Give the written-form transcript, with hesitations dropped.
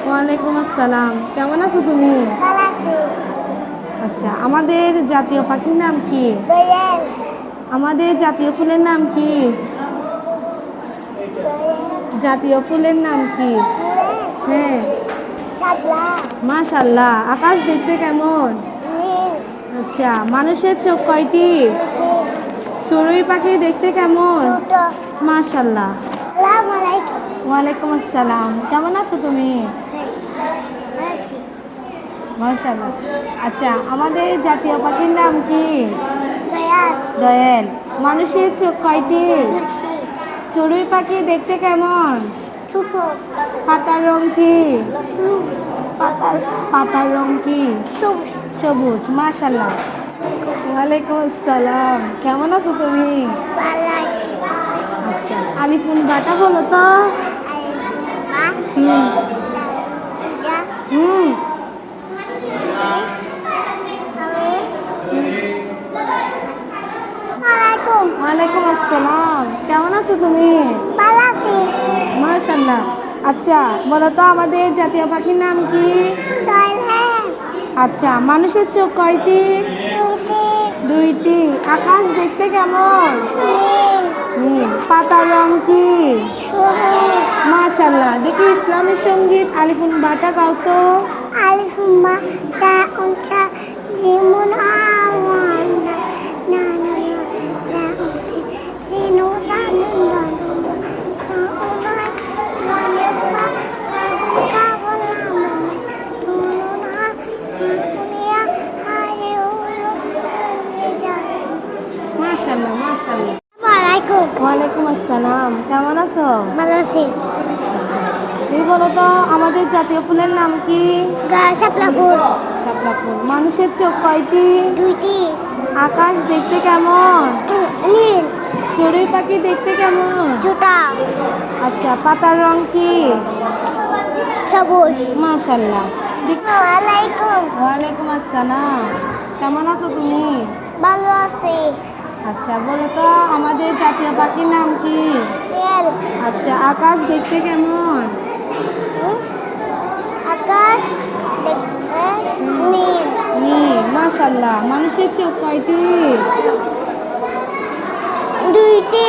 ওয়ালাইকুম আসসালাম। কেমন আছো তুমি? ভালো আছি। আচ্ছা, আমাদের জাতীয় পাখির নাম কি? দোয়েল। আমাদের জাতীয় ফুলের নাম কি? জাতীয় ফুলের নাম কি? হ্যাঁ। শাপলা। মাশাআল্লাহ। আকাশ দেখতে কেমন? নীল। আচ্ছা, মানুষের চোখ কয়টি? দুটি। চড়ুই পাখি দেখতে কেমন? ছোট। মাশাআল্লাহ। আসসালামু আলাইকুম। ওয়ালাইকুম আসসালাম। কেমন আছো তুমি? ভালো আছি। মাশাআল্লাহ। আচ্ছা, আমাদের জাতীয় পাখির নাম কি? দয়াল। দোয়েল। মানুষের চোখ কয়টি? দুটি। চড়ুই পাখি দেখতে কেমন? ছোট। পাতার রং কি? ব্লু। পাতার রং কি? সবুজ। সবুজ। মাশাআল্লাহ। ওয়ালাইকুম আসসালাম। কেমন আছো তুমি? ভালো আছি। আচ্ছা, আলিফুন বাটা বলো তো। মা। হুম যা। হুম ওয়ালাইকুম। ওয়ালাইকুম আসসালাম। কেমন আছো তুমি? ভালো আছি। মাশাআল্লাহ। আচ্ছা, বলো তো আমাদের জাতীয় পাখির নাম কি? দয়াল। হ্যাঁ। আচ্ছা, মানুষের চোখ কয়টি? দুটি। দুইটি। আকাশ দেখতে কেমন? নীল। নীল। পাতার রং কি? সবুজ। মাশাআল্লাহ। দেখি ইসলামী সঙ্গীত আলিফুন বাটা গাও তো। ألف ما تاء ثاء جيم آوان نان لا سين ثان نون نون نون كاف لام نون ها يا هاي رجال. মাশাআল্লাহ মাশাআল্লাহ। عليكم. ওয়ালাইকুম আসসালাম। কেমন আছো? ভালো আছি। আচ্ছা, তুমি বলো তো আমাদের জাতীয় ফুলের নাম কি? শাপলা ফুল। শাপলা ফুল। মানুষের চোখ কয়টি? দুইটি। আকাশ দেখতে কেমন? নীল। চড়ুই পাখি দেখতে কেমন? ছোটা। আচ্ছা, পাতার রং কি? সবুজ। মাশাআল্লাহ। ওয়ালাইকুম। ওয়ালাইকুম আসসালাম। কেমন আছো তুমি? ভালো আছি। আচ্ছা, বলো তো আমাদের জাতীয় পাখির নাম কি? তেল। আচ্ছা, আকাশ দেখতে কেমন? আকাশ দেখতে নীল। নীল। মাশাআল্লাহ। মানুষের চোখ কয়টি? দুইটি।